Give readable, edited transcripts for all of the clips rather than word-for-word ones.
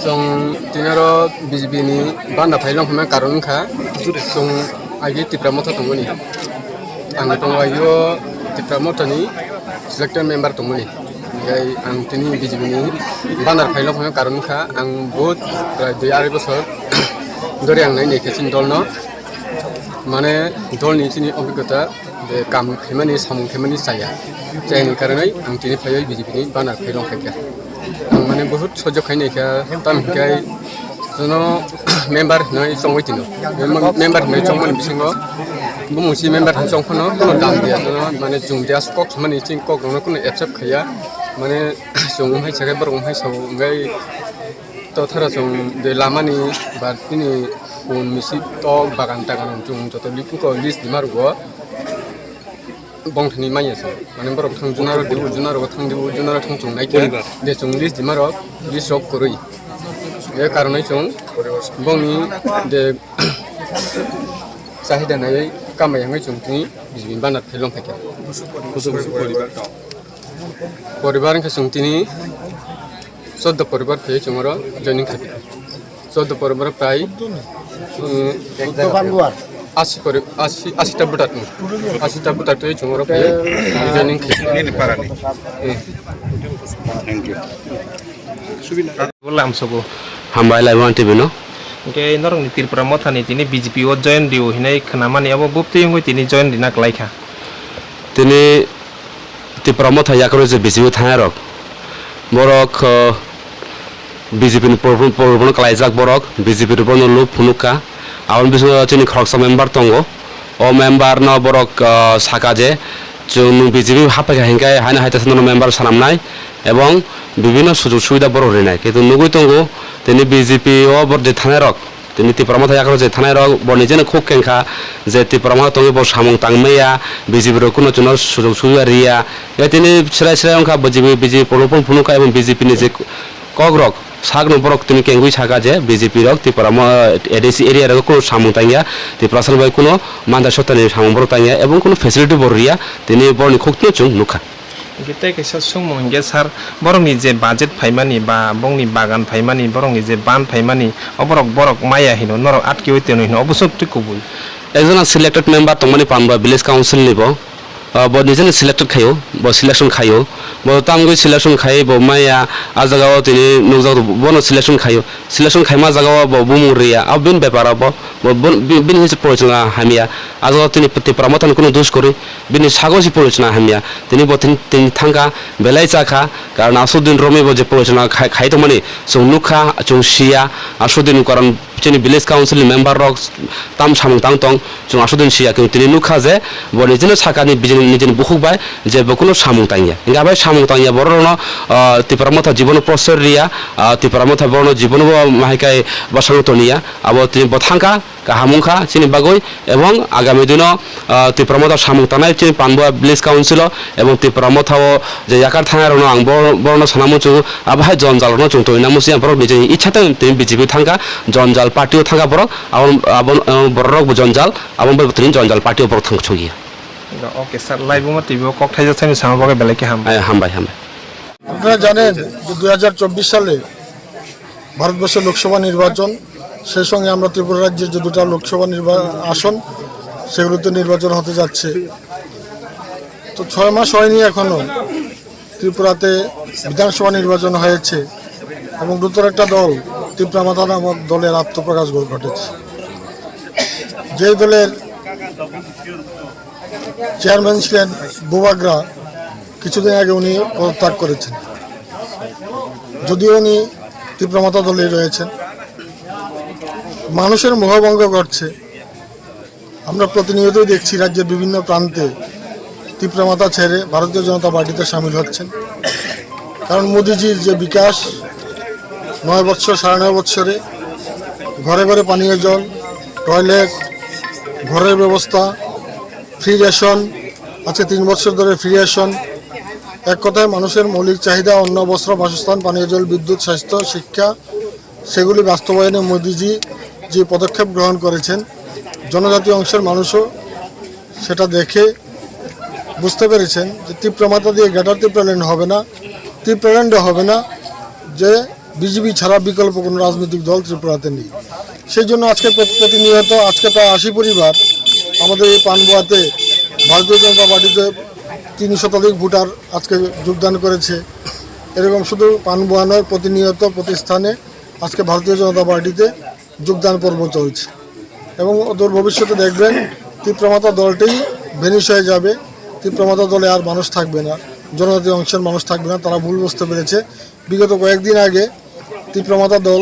जों दिनारो बिजेपिनि बान्दा फाइलं हमना कारनखा जों आगे तिप्रा मथा दंमोन आं दंगायो तिप्रा मथानि सिलेक्टेड मेम्बार दंमोन आं दिनै बिजेपिनि बान्दा फाइलं हमना कारनखा आं बहुत प्राय 2.5 बोसोर धरे आं नायनायखिन दलनो माने दलनि दिनै अभिज्ञता बे काम खामानि सामु खामानि जायनि कारनै आं दिनै फैयो बिजेपिनि बान्दा फाइलं खायखा आं माने बहुत सह्य खायनायखा तामखाय जोंनो मेम्बार होनाय संबाय दिनो मेम्बार होनाय संमोन बिसिङाव बुंसि मेम्बार होनाय संखौनो कोनो दाम गैया जोंनो माने जों दिया स्कक माने थिं कक दंनो कोनो एक्सेप्ट खाया माने जोंहाय सागाय बरंहाय सावगाय तो थारा जों दे लामानि बारतिनि उन मिसि टक बागान तागान जों जत लिपुको लिस्ट दिमारगो बंथनि माइयासो माने बरक थांजुनार दिउ जुनार थांदिउ जुनार थांचुं नायके दे जों लिस्ट दिमारक लिस्ट अफ करै ए कारनै जों बंनि दे चाहिदा नायै कामायाङै जों दिनै बिजेपि बानार फेलं फायके परिवारखौ जों दिनै 14 परिवार फैयो जोंरो जयनिं खायके 14 परिवार प्राय 80टा बुटा तो जोंरो फैयो जयनिं खायके थैंक यू बोलाम सबो हामबाय लाइवन टिभि नो के नरं त्रिपुरा मथानि तिनि बीजेपी ओ जॉइन दिउ हिनै खनामानि अब बुप्ति यंगै तिनि जॉइन दिना लाइखा तिनि त्रिपुरा मथा याकरो जे बीजेपी थायरक बरक बीजेपी नि परबन कलाइजाक बरक बीजेपी रो बनो लुप फुनुका आवन बिसो तिनि खरकसा मेम्बार तंगो ओ मेम्बार न बरक साकाजे जों बीजेपी हापाय हेंगाय हाना हायतासनो मेम्बार सानामनाय एवं विभिन्न सुजुग सुविधा बर रिनाय किन्तु नुगै तंगो तिनि बीजेपी ओ बरदे थानायरक तिनि त्रिपुरा मथा याकरो जे थानायरक बनिजेन खुक केंखा जे त्रिपुरा मथा तंगो बर सामं तांमैया बीजेपी रो कुनो चुनाव सुजुग सुविधा रिया ए तिनि सिराय अंखा बीजेपी परबन फुनुका एवं बीजेपी नि जे कग्रक सागनो बरक तिनि केंगुइ सागा जे बीजेपी रक त्रिपुरा एडीसी एरिया रो कुनो सामं तांगिया त्रिपुरा सनबाय कुनो मानदा सत्तानि सामं बर तांगिया एवं कुनो फेसिलिटी बर रिया तिनि बरनि खुकनो चुं नुखा गीते कैसा सुमंगे सर बरंनि जे बाजेट फाइमानि बा बंनि बागान फाइमानि बरंनि जे बान फाइमानि बरक माया हिनो नरक आटके होतेनो हिनो अबसर तुकुबुल एकजना selected member तंमानि Panba village council निबो ब निजेन सिलेक्टेड खायो ब सिलेक्शन खायो ब तामगै सिलेक्शन खायो ब माया आ जगाव तिनि नोजाव बनो सिलेक्शन खायो सिलेक्शन खायमा जगाव ब बुमुरिया अब बिन बेपारा ब बिन हिस परिचना हामिया आजो तिनि त्रिपुरा मथान कुनो दोष करि बिनि सागोसि परिचना हामिया तिनि ब तिनि थांगा बेलाय चाखा कारण आसुदिन रमे ब जे परिचना खाय तो माने जोंनुखा जोंसिया आसुदिन कारण तिनि विलेज काउन्सिल मेम्बार रक ताम सामं तां तंग जों आसुदिन सिया कि तिनि नुखा जे ब निजेन साकानि निजेन बुखुबाय जे बकुनो सामं तांगिया इंगा बाय सामं तांगिया बरनो त्रिपुरा मथा जीवन प्रसर रिया त्रिपुरा मथा बरनो जीवन माहिकाय बसंतनिया अब तिनि बथांका काहामुखा चिनि बागै एवं आगामी दिन त्रिपुरा मथा सामं तानाय चिनि पानबुआ विलेज काउन्सिल एवं त्रिपुरा मथाव जे याकार थानायरनो आं बरनो सानामुचु आबाहाय जनजालनो चुंतो इनामुसिया बर निजे इच्छाते तिनि बीजेपी थांका जनजाल पार्टीओ थांका बर आबन बररक जनजाल आबन बर तिनि जनजाल पार्टीओ बर थांछुगिया ओके सर लाइव में टीवी कक थाइजा थाइनि सामबागे बेलेके हामबाय আপনারা জানেন যে 2024 সালে ভারতবর্ষের লোকসভা নির্বাচন সেই সঙ্গে আমরা ত্রিপুরা রাজ্যের যে দুটো লোকসভা আসন সেগুলোতে নির্বাচন হতে যাচ্ছে তো 6 মাস হয়নি এখনো ত্রিপুরাতে বিধানসভা নির্বাচন হয়েছে এবং নতুন একটা দল ত্রিপুরা মাথা নামক দলের আত্মপ্রকাশ ঘটেছে যে দলের চেয়ারম্যান ছিলেন বুবাগ্রা কিছুদিন আগে উনি পদত্যাগ করেছেন যদিও উনি ত্রিপুরা মাতা দলে রয়েছেন মানুষের মোহভঙ্গ ঘটছে আমরা প্রতিনিয়তই দেখছি রাজ্যের বিভিন্ন প্রান্তে ত্রিপুরা মাতা ছেড়ে ভারতীয় জনতা পার্টিতে সামিল হচ্ছেন কারণ মোদিজির যে বিকাশ 9 বছর 9.5 বছরে ঘরে ঘরে পানীয় জল টয়লেট ঘরের ব্যবস্থা ফ্রি রেশন আজকে 3 বছর ধরে ফ্রি রেশন এক কথায় মানুষের মৌলিক চাহিদা অন্ন বস্ত্র বাসস্থান পানীয় জল বিদ্যুৎ স্বাস্থ্য শিক্ষা সেগুলি বাস্তবায়নে মোদিজি যে পদক্ষেপ গ্রহণ করেছেন জনজাতি অংশের মানুষও সেটা দেখে বুঝতে পেরেছেন যে ত্রিপুরা মাতা দিয়ে গ্রেটার ত্রিপুরা ল্যান্ড হবে না ত্রিপুরা ল্যান্ডও হবে না যে বিজেপি ছাড়া বিকল্প কোনো রাজনৈতিক দল ত্রিপুরাতে নেই। সেই জন্য আজকে প্রতিনিয়ত আজকে প্রায় 80 পরিবার আমাদের এই পানবোয়াতে ভারতীয় জনতা পার্টিতে 3 শতাধিক ভোটার আজকে যোগদান করেছে। এরকম শুধু পানবোয়া নয়, প্রতিনিয়ত প্রতিষ্ঠানে আজকে ভারতীয় জনতা পার্টিতে যোগদান পর্ব চলছে এবং ওদের ভবিষ্যতে দেখবেন তীব্রমাতা দলটাই ভেনিশ হয়ে যাবে। তীব্রমাতা দলে আর মানুষ থাকবে না, জনজাতি অংশের মানুষ থাকবে না। তারা ভুল বুঝতে পেরেছে। বিগত কয়েকদিন আগে তীব্রমাতা দল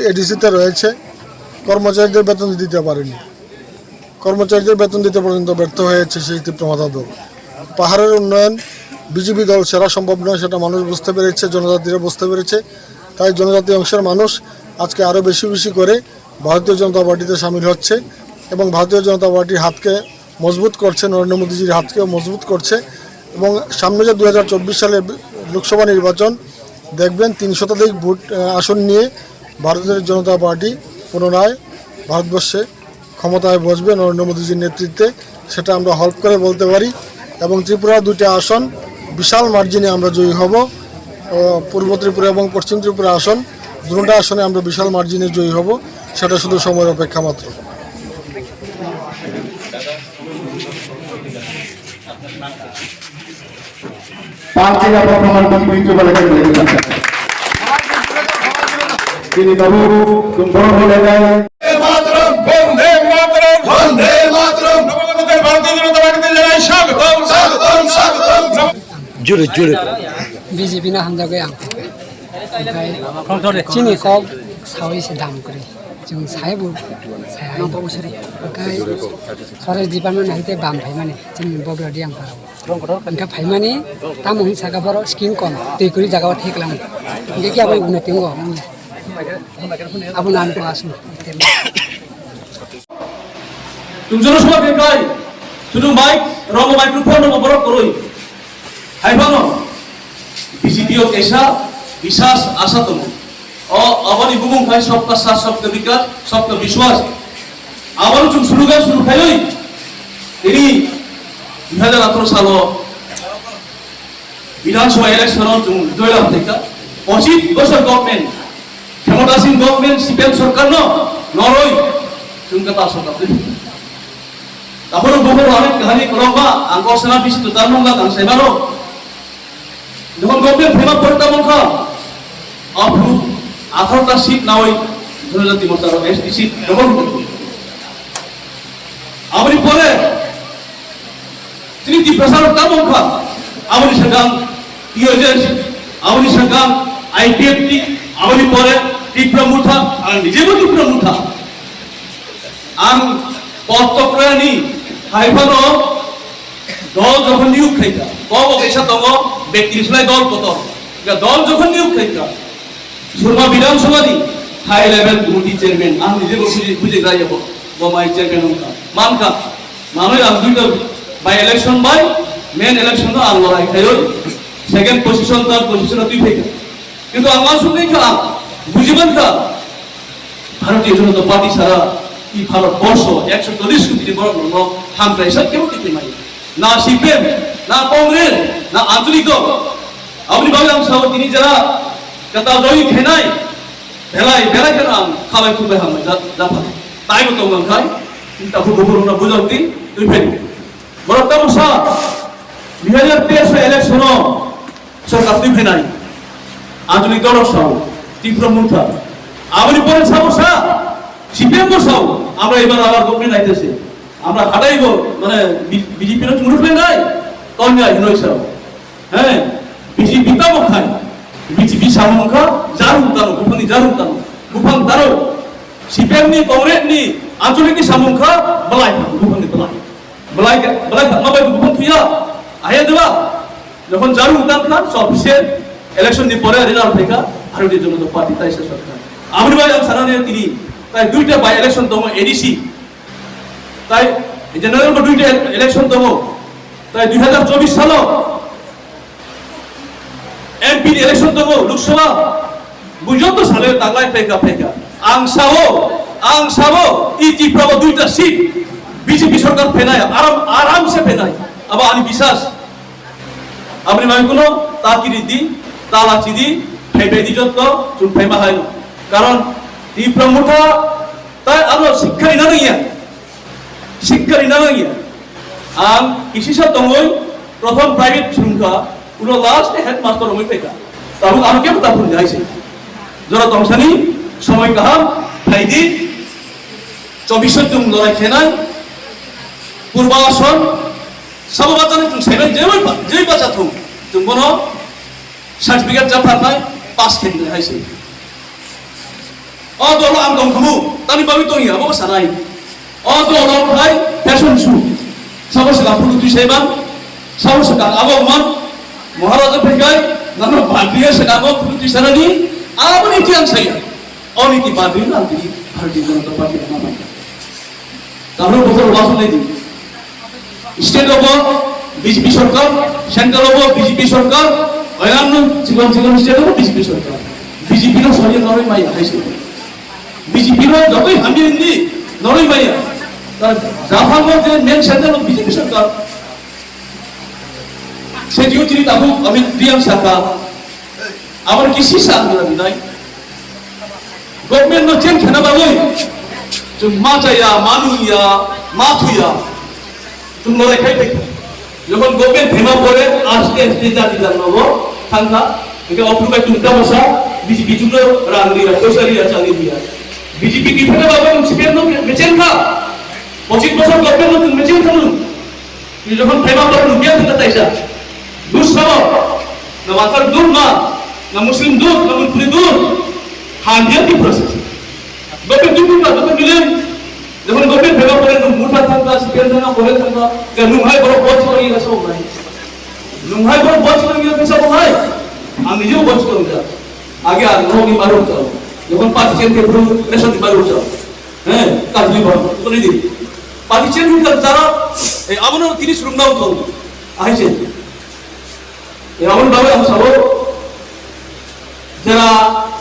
এডিসিতে রয়েছে, কর্মচারীদের বেতন দিতে পারেনি। কর্মচারীদের বেতন দিতে পর্যন্ত ব্যর্থ হয়েছে সেই তীব্রমাতা দল। পাহাড়ের উন্নয়ন বিজেপি দল সেরা সম্ভব নয়, সেটা মানুষ বুঝতে পেরেছে, জনজাতিরা বুঝতে পেরেছে। তাই জনজাতি অংশের মানুষ আজকে আরও বেশি বেশি করে ভারতীয় জনতা পার্টিতে সামিল হচ্ছে এবং ভারতীয় জনতা পার্টির হাতকে মজবুত করছে, নরেন্দ্র মোদীজির হাতকেও মজবুত করছে। এবং সামনে যে 2024 সালে লোকসভা নির্বাচন দেখবেন 3 শতাধিক ভোট আসন নিয়ে ভারতীয় জনতা পার্টি পুনরায় ভারতবর্ষে ক্ষমতায় বসবে নরেন্দ্র মোদীজির নেতৃত্বে, সেটা আমরা হল্প করে বলতে পারি। এবং ত্রিপুরার 2টা আসন বিশাল মার্জিনে আমরা জয়ী হব। পূর্ব ত্রিপুরা এবং পশ্চিম ত্রিপুরা আসন, 2টা আসনে আমরা বিশাল মার্জিনে জয়ী হব। সেটা শুধু সময়ের অপেক্ষা মাত্র। তিনি বাবু বড় হয়ে যায় BJP na hamda gaya kai chini kok sawi se dam kore jung sai bu sai ai ko usri kai sore department naite bam phai mane chini bobra diam paro anka phai mane tamong saga baro skin kon tei kuri jaga thik lam ge ki abai une tengo abu nan ko asu Tungjono semua kekai, sudah mic, romo mikrofon romo borok koroi. Hai bano, video kesa, bisas asa tumu. Oh, awal ibu mung kai सबका साथ सबका विकास, सबका विश्वास. awal cum surugan suru kai. Ini 2018 সাল বিধানসভা election cum জয়লাভ থেকে 25 বছর গভর্নমেন্ট ক্ষমতাসীন গভর্নমেন্ট সিপিএম সরকার নরই cum kata সরকার তারপরে বহু অনেক কাহিনী করবা আঙ্গ সেনা বিশিষ্ট তার মঙ্গলা গান সাইবারো যখন গভর্নমেন্ট ফেমা পড়তা মঙ্খা আপরু 18টা সিট না ওই জনজাতি মোর্চার এসটি সিট ডবল আমরি পরে তিনি প্রসারতা মঙ্খা আমরি সরকার ইউজেস আমরি সরকার আইপিএফটি আমরি পরে ত্রিপুরা মুঠা আর নিজেও ত্রিপুরা মুঠা আং পত্তক্রয়ানি হাইফানো দল যখন নিয়োগ খাইতা কব কেসা দङ ব্যক্তি সুলাই দল কত দল যখন নিয়োগ খাইতা সুরমা বিধানসভানি হাই লেভেল কমিটি চেয়ারম্যান আম নিজে বুঝে গাই যাব গমাই চেয়ারম্যান হমকা মানকা মানুষ আম দুইটা by election by main election তো আম লড়াই খাইও সেকেন্ড পজিশন তার পজিশন দুই থেকে কিন্তু আমার শুনে খা বুঝিবেন খা ভারতীয় জনতা পার্টি ছাড়া এই ভারতবর্ষ 140 কোটি বড় বড় হামপ্রাই সব কেউ কিছু নাই না সিপিএম না কংগ্রেস না আঞ্চলিক দল আপনি ভাবলাম সব তিনি যারা কথা জয়ী খেনাই ভেলাই ভেলাই কেন খাবাই খুব হামে যা ভালো তাই মতো খাই চিন্তা খুব বড় না বুঝাতে তুই ফেলি বড় তামসা 2023 ইলেকশন সরকার তুই ফেনাই আঞ্চলিক দল সব ত্রিপুরা মুঠা আপনি পরে সমস্যা সিপিএম বসাও আমরা এবার আবার গভর্নমেন্ট আইতেছে আমরা হাঁটাইব মানে বিজেপির মুঠে নাই কন্যা হিনইসাও হ্যাঁ বিজেপি তাও খায় বিজেপি সামুখা জারুম তানো গুফানি জারুম তানো গুফান তারো সিপিএম নি কংগ্রেস নি আঞ্চলিক সামুখা বলাই গুফানি বলাই মাবাই গুফান থুইয়া আইয়া দেবা যখন জারুম তান খান সবসে ইলেকশন দি পরে রেজাল্ট দেখা ভারতীয় জনতা পার্টি তাই সরকার আমরি ভাই সারানে তিনি তাই দুইটা বাই ইলেকশন দম এডিসি তাই জেনারেল বা দুইটা ইলেকশন দম তাই 2024 সাল এমপি ইলেকশন দম লোকসভা বুঝতো সালে তাগলাই ফেকা আংসাও ই ত্রিপুরা দুইটা সিট বিজেপি সরকার ফেনায় আরামসে ফেনায় আবার আমি বিশ্বাস আপনি ভাই কোনো তাকিরি দি তালাচি দি ফাইবাই দিজত जों फाइमा हाय कारण टिप्रा मुठा ताय आरो शिक्षा इनानगिया शिक्षा इनानगिया आं इसिसा दंगय प्रथम प्राइवेट सुंखा उनो लास्ट हेडमास्टर हमै फैका ताबो आरो के बता फुन जायसे जरा दंसानि समय गाहाम फाइदि 24 जों लराय खेनाय पूर्वासन सबबाजानि जों सेबाय जै बाजा थौ जों बनो सार्टिफिकेट जाफारनाय पास खेलनो हायसे अ दल आं दंखमु तानि बाबि दंया बो सानाय अ दल फाय फेशन शु सबसे गाफुलु तुइसेबां सबसे गा आगमन महाराजा फैगाय नानो बादिया सगागो तुइसानानि आबनि तियां साया अनिति बादि लांति भारतीय जनता पार्टी नामा तारो बखर वासन नायदि स्टेट अफ बीजेपी सरकार सेंट्रल अफ बीजेपी सरकार अयान जीवन स्टेट अफ बीजेपी सरकार बीजेपी नो सरिया नरै माया हायसे बीजेपी नो जतै हामि हिंदी नरै माया जाफांगो जे मेन सेंट्रल अफ बीजेपी सरकार सेजियो चिरि ताबु अमित दियां साका आबर किसी सानग्रा बिनाय गभर्नमेंट नो चेन खेना बागै जों मा जाया मानुया मा थुया जों लराय खाय फै যখন গভর্নমেন্ট ভেমা পড়ে আজকে জাতি জানাবো থাকা এটা অপ্রুবাই তুলতা বসা বিজেপি জুলো রাং দিয়া পয়সারিয়া চালি দিয়া বিজেপি কি ফেলে বাবা সিপিএম নো মেচেন খা 25 বছর গভর্নমেন্ট নো মেচেন খালু যখন ভেমা পড়ে লুকিয়া থাকা তাইসা দুস সাব না মাথার দূর না মুসলিম দূর না মুসলিম দূর হান্ডিয়া কি প্রসেস গভর্নমেন্ট দূর না তো মিলে যখন গভর্নমেন্ট ভেবা পড়ে মুঠা থাকা সিপিএম থাকা পড়ে থাকা কে নুহাই বড় বচ করে গিয়ে সব নাই নুহাই বড় বচ করে গিয়ে সব নাই আমি নিজেও বচ করে যা আগে আর নোনি মারো যাও যখন পার্টি চেঞ্জ কে পুরো রেশন দি মারো যাও হ্যাঁ কাজলি বল তো নিদি পার্টি চেঞ্জ হই যারা এই আমনো 30 রুমনাও তো আইছে এই আমন বাবা আম সব যারা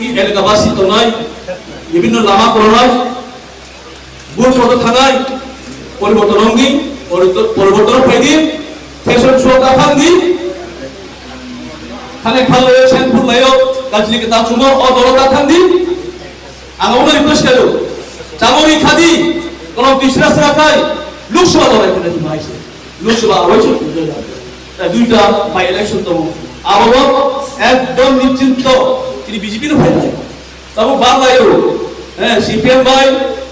এই এলাকাবাসী তো নাই বিভিন্ন লামা করোনায় বুঝ মতো থানায় পরিবর্তন অঙ্গি পরিবর্তন ফাইদি ফ্যাশন শো কাফান দি খানে খালে শ্যাম্পুর লাইও গাজলি কে তাচুমো ও দলতা থান্দি আঙাউনা রিকোয়েস্ট করো চামরি খাদি কোন তিসরাস রাখাই লোকসভা লড়াই করে মাইছে লোকসভা হয়েছে দুইটা বাই ইলেকশন তো আবো একদম নিশ্চিন্ত তিনি বিজেপি নো ফাইদা তবু বাংলায়ও হ্যাঁ সিপিএম ভাই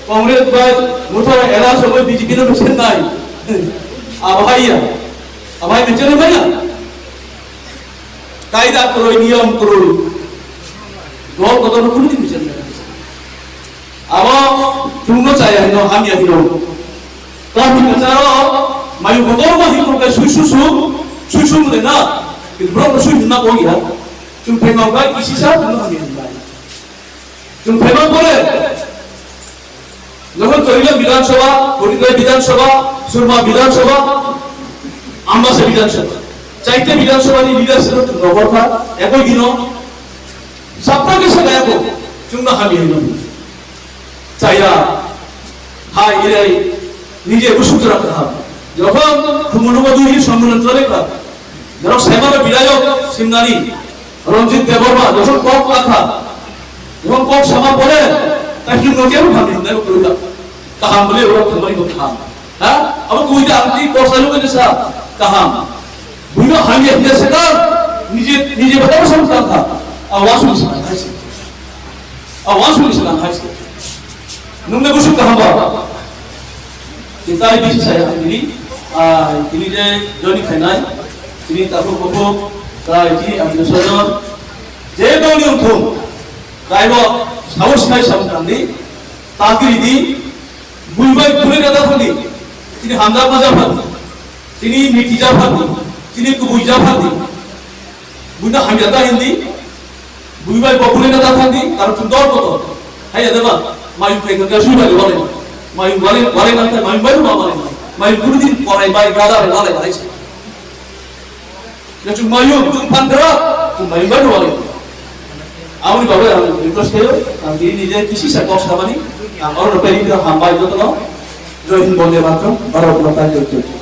कांग्रेस भाई मुठा एला समय बीजेपी नो मेचेन नाय आबाइया आबाइ मेचेन भाइया कायदा करो नियम करो दल कदम कुन दिन मेचेन आबा तुंगो चाया नो हामिया हिरो ताहि कचारो मायु बदल मा हिरो का सुसु मुले ना कि ब्रह्म सुइ ना कोगिया तुम फेमा का किसी सा तुम हामिया तुम फेमा बोले যখন চলিলাম বিধানসভা হরিদ্বার বিধানসভা সুরমা বিধানসভা আমবাসা বিধানসভা চাইতে বিধানসভা নি লিডারশিপ নগরটা একই দিন সপ্তাহে সে গায়ক চুংনা হামি হইল চাইয়া হাই এরাই নিজে বসুত রাখতে হবে যখন খুমনুমধুরী সম্মেলন চলে কা যখন সেবার বিধায়ক সিমনানি রঞ্জিত দেববর্মা যখন কক কথা যখন কক সভা পড়ে তাকে নজিয়ার ভাবি না কইতা কাহাম বলে ওরা খামারি তো খাম হ্যাঁ अब কইতা আপনি কোসালো কে সা কাহাম বুনো হামি হিয়া সেটা নিজে বড় সংস্থান था आवाज सुनिसला हाइसे नुंगे गुसु काहाम बा चिंताय बिसि साया তিনি যে জনি খাইনাই তিনি তারপর বকো তাই জি আমি সজন যে দৌলি উঠুম তাইব সাহস খাই সামনে তাকিরি দি বুইবাই তুলে দাদা ফলি তিনি হামদা মাজা ফাদি তিনি মিটিজা ফাদি তিনি কুবুইজা ফাদি বুইনা হামিয়াতা হিন্দি বুইবাই বকুলে দাদা ফাদি কারণ সুন্দর কত হাই দেবা মাইউ ফাইকা কাশুবাই বলে মাইউ বলে না তাই মাইউ বাইরু বলে না মাইউ গুরুদিন পড়াই বাই গাদা বলে বাইছে না চুম মাইউ তুম ফান্দরা তুম মাইউ বাইরু বলে আমি বাবা আমি রিকোয়েস্ট করব আমি নিজে কিছু সাকস খাবানি আমার রূপে হামবাই যত জয় হিন্দ বন্দে মাতরম ভারত মাতা জয় জয়